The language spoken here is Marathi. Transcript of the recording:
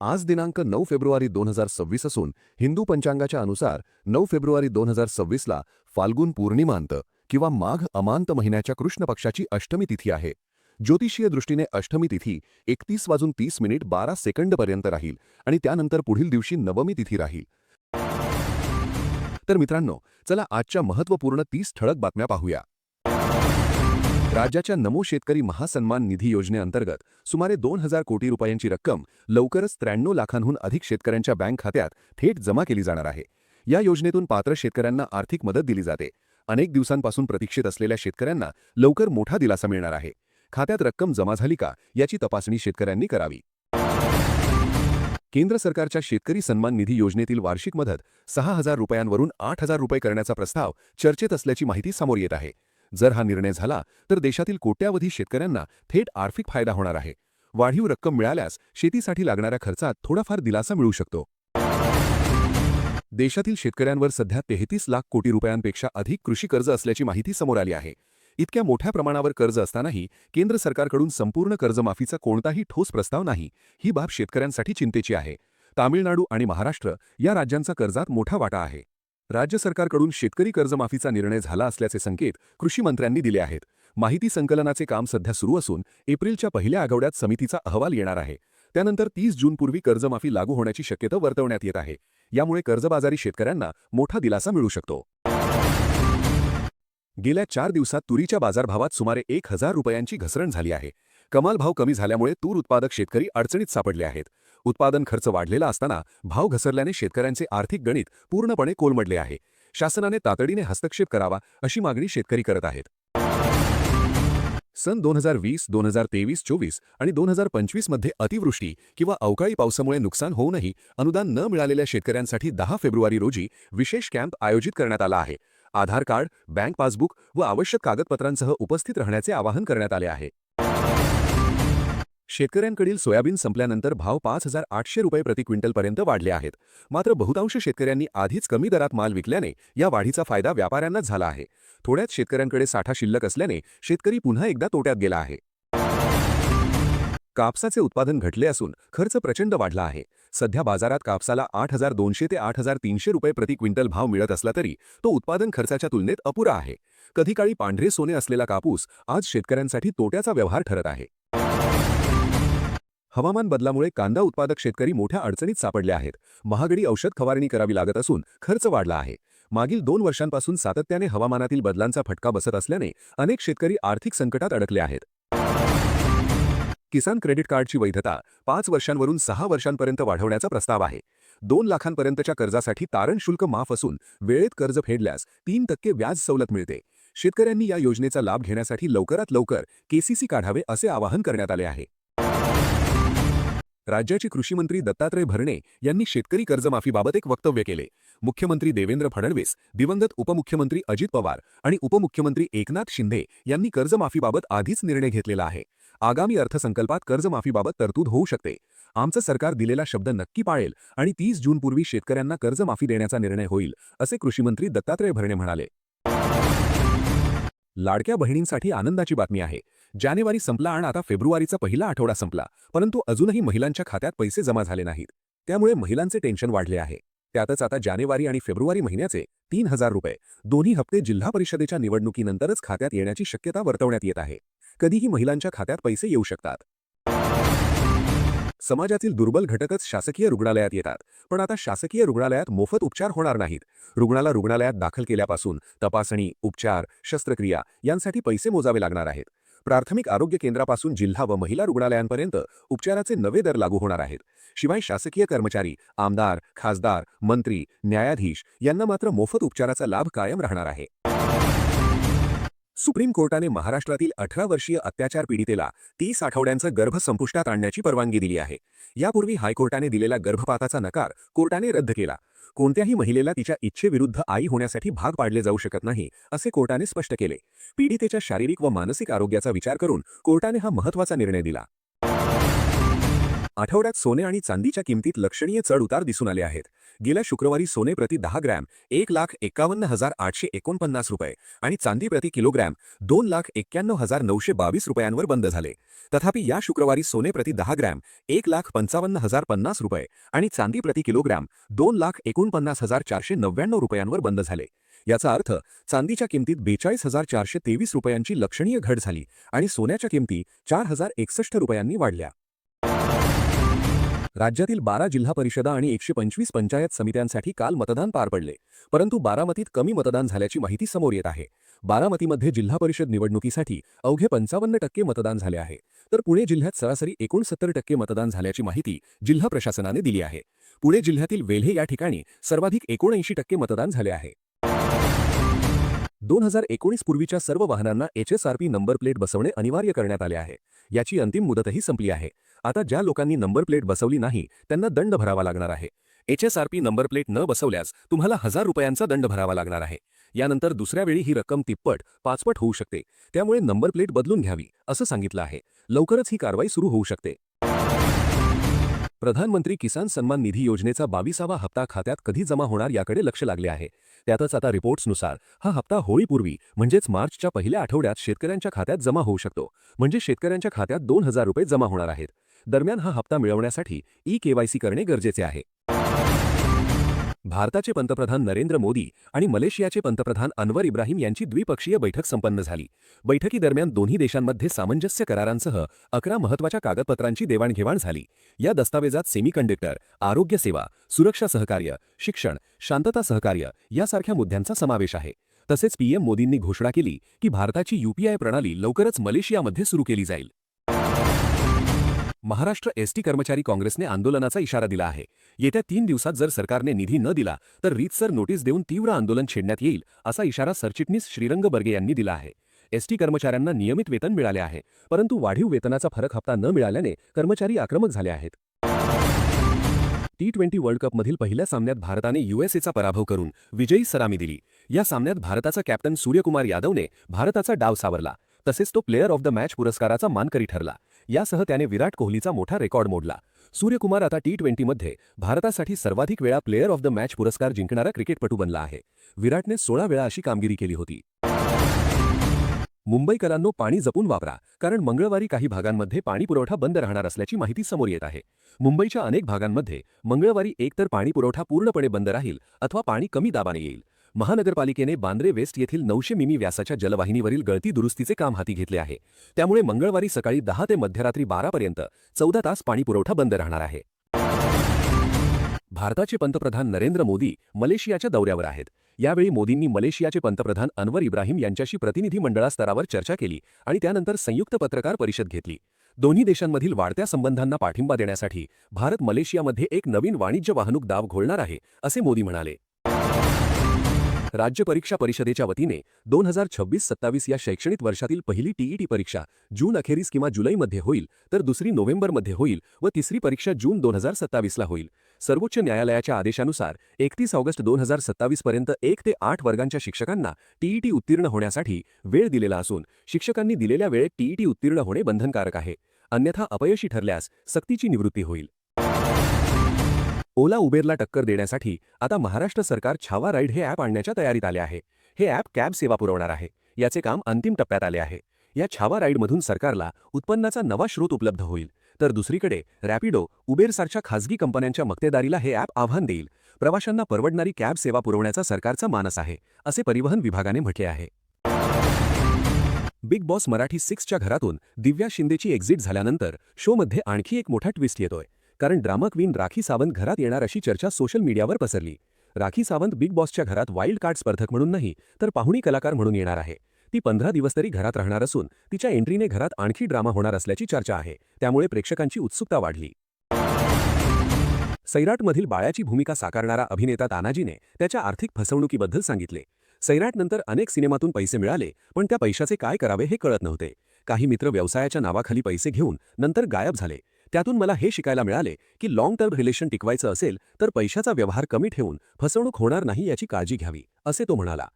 आज दिनांक 9 फेब्रुवारी 2026 असून हिंदू पंचांगाच्या अनुसार 9 फेब्रुवारी 2026ला फाल्गुन पूर्णिमांत किंवा माघ अमांत महिन्याच्या कृष्ण पक्षाची अष्टमी तिथी आहे. ज्योतिषीय दृष्टीने अष्टमी तिथी 31:30 पर्यंत राहील आणि त्यानंतर पुढील दिवशी नवमी तिथी राहील. तर मित्रांनो, चला आजच्या महत्त्वपूर्ण 30 ठळक बातम्या पाहूया. राज्याच्या नमो शेतकरी महासन्मान निधी योजनेअंतर्गत सुमारे 2,000 कोटी रुपयांची रक्कम लवकरच 93 लाखांहून अधिक शेतकऱ्यांच्या बँक खात्यात थेट जमा केली जाणार आहे. या योजनेतून पात्र शेतकऱ्यांना आर्थिक मदत दिली जाते. अनेक दिवसांपासून प्रतीक्षेत असलेल्या शेतकऱ्यांना लवकर मोठा दिलासा मिळणार आहे. खात्यात रक्कम जमा झाली का याची तपासणी शेतकऱ्यांनी करावी. केंद्र सरकारच्या शेतकरी सन्मान निधी योजनेतील वार्षिक मदत 6,000 रुपयांवरून 8,000 रुपये करण्याचा प्रस्ताव चर्चेत असल्याची माहिती समोर येत आहे. जर हा निर्णय झाला तर देशातील कोट्यावधी शेतकऱ्यांना थेट आर्थिक फायदा होणार आहे. वाढीव रक्कम मिळाल्यास शेतीसाठी लागणाऱ्या खर्चात थोडाफार दिलासा मिळू शकतो. देशातील शेतकऱ्यांवर सध्या 33 लाख कोटी रुपयांपेक्षा अधिक कृषी कर्ज असल्याची माहिती समोर आली आहे. इतक्या मोठ्या प्रमाणावर कर्ज असतानाही केंद्र सरकारकडून संपूर्ण कर्जमाफीचा कोणताही ठोस प्रस्ताव नाही. ही बाब शेतकऱ्यांसाठी चिंतेची आहे. तामिळनाडू आणि महाराष्ट्र या राज्यांचा कर्जात मोठा वाटा आहे. राज्य सरकारकडून शेतकरी कर्जमाफीचा निर्णय झाला असल्याचे संकेत कृषी मंत्र्यांनी दिले आहेत. माहिती संकलनाचे काम सध्या सुरू असून एप्रिलच्या पहिल्या आठवड्यात समितीचा अहवाल येणार आहे. त्यानंतर 30 जूनपूर्वी कर्जमाफी लागू होण्याची शक्यता वर्तवण्यात येत आहे. यामुळे कर्जबाजारी शेतकऱ्यांना मोठा दिलासा मिळू शकतो. गेल्या 4 दिवसात तुरीच्या बाजारभावात सुमारे 1,000 रुपयांची घसरण झाली आहे. कमाल भाव कमी झाल्यामुळे तूर उत्पादक शेतकरी अडचणीत सापडले आहेत. उत्पादन खर्च वाढलेला असताना भाव घसरल्याने शेतकऱ्यांचे आर्थिक गणित पूर्णपणे कोलमडले आहे. शासनाने तातडीने हस्तक्षेप करावा अशी मागणी शेतकरी करत आहेत. सन 2020, 2023, 24 आणि 2025 मध्ये अतिवृष्टी किंवा अवकाळी पावसामुळे नुकसान होऊनही अनुदान न मिळालेल्या शेतकऱ्यांसाठी 10 फेब्रुवारी रोजी विशेष कॅम्प आयोजित करण्यात आला आहे. आधार कार्ड, बँक पासबुक व आवश्यक कागदपत्रांसह उपस्थित राहण्याचे आवाहन करण्यात आले आहे. शेतकऱ्यांकडील सोयाबीन संपल्यानंतर भाव 5,800 रुपये प्रति क्विंटलपर्यंत वाढले आहेत. मात्र बहुतांश शेतकऱ्यांनी आधीच कमी दरात माल विकल्याने या वाढीचा फायदा व्यापाऱ्यांनाच झाला आहे. थोड्याच शेतकऱ्यांकडे साठा शिल्लक असल्याने शेतकरी पुन्हा एकदा तोट्यात गेला आहे. कापसाचे उत्पादन घटले असून खर्च प्रचंड वाढला आहे. सध्या बाजारात कापसाला 8,200 ते 8,300 रुपये प्रति क्विंटल भाव मिळत असला तरी तो उत्पादन खर्चाच्या तुलनेत अपुरा आहे. कधी काळी पांढरे सोने असलेला कापूस आज शेतकऱ्यांसाठी तोट्याचा व्यवहार ठरत आहे. हवामान बदलामुळे कांदा उत्पादक शेतकरी मोठ्या अडचणीत सापडले आहेत. महागडी औषध फवारणी करावी लागत असून खर्च वाढला आहे. मागील 2 वर्षांपासून सातत्याने हवामानातील बदलांचा फटका बसत असल्याने अनेक शेतकरी आर्थिक संकटात अडकले आहेत. किसान क्रेडिट कार्डची वैधता 5 वर्षांवरून 6 वर्षांपर्यंत वाढवण्याचा प्रस्ताव आहे. 2 लाखांपर्यंतच्या कर्जासाठी तारण शुल्क माफ असून वेळेत कर्ज फेडल्यास 3% व्याज सवलत मिळते. शेतकऱ्यांनी या योजनेचा लाभ घेण्यासाठी लवकरात लवकर केसीसी काढावे असे आवाहन करण्यात आले आहे. राज्याचे कृषी मंत्री दत्तात्रय भरणे यांनी शेतकरी कर्जमाफीबाबत एक वक्तव्य केले. मुख्यमंत्री देवेंद्र फडणवीस, दिवंगत उपमुख्यमंत्री अजित पवार आणि उपमुख्यमंत्री एकनाथ शिंदे यांनी कर्जमाफीबाबत आधीच निर्णय घेतलेला आहे. आगामी अर्थसंकल्पात कर्जमाफीबाबत तरतूद होऊ शकते. आमचं सरकार दिलेला शब्द नक्की पाळेल आणि 30 जूनपूर्वी शेतकऱ्यांना कर्जमाफी देण्याचा निर्णय होईल असे कृषीमंत्री दत्तात्रय भरणे म्हणाले. लाडक्या बहिणींसाठी आनंदाची बातमी आहे. जानेवारी संपला आणि आता फेब्रुवारीचा पहिला आठवडा संपला, परंतु अजूनही महिलांच्या खात्यात पैसे जमा झाले नाहीत. त्यामुळे महिलांचे टेन्शन वाढले आहे. त्यातच आता जानेवारी आणि फेब्रुवारी महिन्याचे 3,000 रुपये दोन्ही हप्ते जिल्हा परिषदेच्या निवडणुकीनंतरच खात्यात येण्याची शक्यता वर्तवण्यात येत आहे. कधीही महिलांच्या खात्यात पैसे येऊ शकतात. समाजातील दुर्बल घटकच शासकीय रुग्णालयात येतात, पण आता शासकीय रुग्णालयात मोफत उपचार होणार नाहीत. रुग्णाला रुग्णालयात दाखल केल्यापासून तपासणी, उपचार, शस्त्रक्रिया यांसाठी पैसे मोजावे लागणार आहेत. प्राथमिक आरोग्य केंद्रापासून जिल्हा व महिला रुग्णालयांपर्यंत उपचाराचे नवे दर लागू होणार आहेत. शिवाय शासकीय कर्मचारी, आमदार, खासदार, मंत्री, न्यायाधीश यांना मात्र मोफत उपचाराचा लाभ कायम राहणार आहे. सुप्रीम कोर्टाने महाराष्ट्रातील 18 वर्षीय अत्याचार पीडितेला 30 आठवड्यांचा गर्भ संपुष्टात आणण्याची परवानगी दिली आहे. यापूर्वी हायकोर्टाने दिलेला गर्भपाताचा नकार कोर्टाने रद्द केला. कोणत्याही महिलेला तिच्या इच्छेविरुद्ध आई होण्यासाठी भाग पाडले जाऊ शकत नाही असे कोर्टाने स्पष्ट केले. पीडितेच्या शारीरिक व मानसिक आरोग्याचा विचार करून कोर्टाने हा महत्त्वाचा निर्णय दिला. आठवड्यात सोने आणि चांदीच्या किमतीत लक्षणीय चढ-उतार दिसून आले आहेत. गेल्या शुक्रवारी सोने प्रति 10 ग्रॅम 1,51,849 रुपये आणि चांदी प्रति किलोग्रॅम 2,91,922 रुपयांवर बंद झाले. तथापि या शुक्रवारी सोने प्रति 10 ग्रॅम 1,55,050 रुपये आणि चांदी प्रति किलोग्रॅम 2,49,499 रुपयांवर बंद झाले. याचा अर्थ चांदीच्या किमतीत 42,423 रुपयांची लक्षणीय घट झाली आणि सोन्याच्या किमती 4,061 रुपयांनी वाढल्या. राज्यातील 12 जिल्हा परिषदा आणि 125 पंचायत समित्यांसाठी काल मतदान पार पडले, परंतु बारामतीत कमी मतदान झाल्याची माहिती समोर येत आहे. बारामतीमध्ये जिल्हा परिषद निवडणुकीसाठी अवघे 55% मतदान झाले आहे, तर पुणे जिल्ह्यात सरासरी 69% मतदान झाल्याची माहिती जिल्हा प्रशासनाने दिली आहे. पुणे जिल्ह्यातील वेल्हे या ठिकाणी सर्वाधिक 79% मतदान झाले आहे. 2019 पूर्वीच्या सर्व वाहनांना HSRP नंबर प्लेट बसवणे अनिवार्य करण्यात आले आहे. याची अंतिम मुदतही संपली आहे. आता ज्या लोकांनी नंबर प्लेट बसवली नाही त्यांना दंड भरावा लागणार आहे. HSRP नंबर प्लेट न बसवल्यास तुम्हाला 1000 रुपयांचा दंड भरावा लागणार आहे. यानंतर दुसऱ्या वेळी ही रक्कम तिप्पट, पाचपट होऊ शकते. त्यामुळे नंबर प्लेट बदलून घ्यावी असं सांगितलं आहे. लवकरच ही कारवाई सुरू होऊ शकते. प्रधानमंत्री किसान सन्मान निधी योजनेचा 22वा हप्ता खात्यात कधी जमा होणार याकडे लक्ष लागले आहे. त्यातच आता रिपोर्ट्सनुसार हा हप्ता होळीपूर्वी म्हणजेच मार्चच्या पहिल्या आठवड्यात शेतकऱ्यांच्या खात्यात जमा होऊ शकतो. म्हणजे शेतकऱ्यांच्या खात्यात 2000 रुपये जमा होणार आहेत. दरम्यान हा हप्ता मिळवण्यासाठी KYC करणे गरजेचे आहे. भारताचे पंतप्रधान नरेंद्र मोदी आणि मलेशियाचे पंतप्रधान अनवर इब्राहिम यांची द्विपक्षीय बैठक संपन्न झाली. बैठकीदरम्यान दोन्ही देशांमध्ये सामंजस्य करारांसह 11 महत्त्वाच्या कागदपत्रांची देवाणघेवाण झाली. या दस्तावेजात सेमीकंडक्टर, आरोग्य सेवा, सुरक्षा सहकार्य, शिक्षण, शांतता सहकार्य यासारख्या मुद्द्यांचा समावेश आहे. तसेच PM मोदींनी घोषणा केली की भारताची UPI प्रणाली लवकरच मलेशियामध्ये सुरू केली जाईल. महाराष्ट्र ST कर्मचारी काँग्रेसने आंदोलनाचा इशारा दिला आहे. येत्या 3 दिवसात जर सरकारने निधी न दिला तर रीतसर नोटीस देऊन तीव्र आंदोलन छेडण्यात येईल असा इशारा सरचिटणीस श्रीरंग बर्गे यांनी दिला आहे. ST कर्मचाऱ्यांना नियमित वेतन मिळाले आहे, परंतु वाढीव वेतनाचा फरक हप्ता न मिळाल्याने कर्मचारी आक्रमक झाले आहेत. T20 वर्ल्ड कपमधील पहिल्या सामन्यात भारताने USAचा पराभव करून विजयी सलामी दिली. या सामन्यात भारताचा कॅप्टन सूर्यकुमार यादवने भारताचा डाव सावरला. तसेच तो प्लेअर ऑफ द मॅच पुरस्काराचा मानकरी ठरला. यासह त्याने विराट कोहलीचा मोठा रेकॉर्ड मोडला. सूर्यकुमार आता T20मध्ये भारतासाठी सर्वाधिक वेळा प्लेअर ऑफ द मॅच पुरस्कार जिंकणारा क्रिकेटपटू बनला आहे. विराटने 16 वेळा अशी कामगिरी केली होती. मुंबईकरांनो, पाणी जपून वापरा, कारण मंगळवारी काही भागांमध्ये पाणी पुरवठा बंद राहणार असल्याची माहिती समोर येत आहे. मुंबईच्या अनेक भागांमध्ये मंगळवारी एकतर पाणी पुरवठा पूर्णपणे बंद राहील अथवा पाणी कमी दाबाने येईल. महानगरपालिकेने बांद्रे वेस्ट येथील 900 मिमी व्यासाच्या जलवाहिनीवरील गळती दुरुस्तीचे काम हाती घेतले आहे. त्यामुळे मंगळवारी सकाळी 10 ते मध्यरात्री 12 पर्यंत 14 तास पाणी पुरवठा बंद राहणार आहे. भारताचे पंतप्रधान नरेंद्र मोदी मलेशियाच्या दौऱ्यावर आहेत. यावेळी मोदींनी मलेशियाचे पंतप्रधान अनवर इब्राहिम यांच्याशी प्रतिनिधी मंडळास्तरावर चर्चा केली आणि त्यानंतर संयुक्त पत्रकार परिषद घेतली. दोन्ही देशांमधील वाढत्या संबंधांना पाठिंबा देण्यासाठी भारत मलेशियामध्ये एक नवीन वाणिज्य वाहतूक दाब घोळणार आहे, असे मोदी म्हणाले. राज्य परीक्षा परिषदेच्या वतीने 2026-27 या शैक्षणिक वर्षातील पहिली TET परीक्षा जून अखेरीस किंवा जुलैमध्ये होईल, तर दुसरी नोव्हेंबरमध्ये होईल व तिसरी परीक्षा जून 2027ला होईल. सर्वोच्च न्यायालयाच्या आदेशानुसार 31 ऑगस्ट 2027 पर्यंत 1 ते 8 वर्गांच्या शिक्षकांना TET उत्तीर्ण होण्यासाठी वेळ दिलेला असून शिक्षकांनी दिलेल्या वेळेत TET उत्तीर्ण होणे बंधनकारक आहे. अन्यथा अपयशी ठरल्यास सक्तीची निवृत्ती होईल. ओला उबेरला टक्कर देण्यासाठी आता महाराष्ट्र सरकार छावा राईड हे ॲप आणण्याच्या तयारीत आले आहे. हे ॲप कॅब सेवा पुरवणार आहे. याचे काम अंतिम टप्प्यात आले आहे. या छावा राईडमधून सरकारला उत्पन्नाचा नवा स्रोत उपलब्ध होईल. तर दुसरीकडे रॅपिडो, उबेरसारख्या खासगी कंपन्यांच्या मक्तेदारीला हे ॲप आव्हान देईल. प्रवाशांना परवडणारी कॅब सेवा पुरवण्याचा सरकारचा मानस आहे, असे परिवहन विभागाने म्हटले आहे. बिग बॉस मराठी 6च्या घरातून दिव्या शिंदेची एक्झिट झाल्यानंतर शोमध्ये आणखी एक मोठा ट्विस्ट येतोय. कारण ड्रामा क्वीन राखी सावंत घरात येणार अशी चर्चा सोशल मीडियावर पसरली. राखी सावंत बिग बॉसच्या घरात वाईल्ड कार्ड स्पर्धक म्हणून नाही, तर पाहुणी कलाकार म्हणून येणार आहे. ती 15 दिवस तरी घरात राहणार असून तिच्या एंट्रीने घरात आणखी ड्रामा होणार असल्याची चर्चा आहे. त्यामुळे प्रेक्षकांची उत्सुकता वाढली. सैराटमधील बाळ्याची भूमिका साकारणारा अभिनेता तानाजीने त्याच्या आर्थिक फसवणुकीबद्दल सांगितले. सैराटनंतर अनेक सिनेमातून पैसे मिळाले, पण त्या पैशाचे काय करावे हे कळत नव्हते. काही मित्र व्यवसायाच्या नावाखाली पैसे घेऊन नंतर गायब झाले. त्यातून मला हे शिकायला मिळाले की लॉंग टर्म रिलेशन टिकवायचं असेल तर पैशाचा व्यवहार कमी ठेवून फसवणूक होणार नाही याची काळजी घ्यावी, असे तो म्हणाला.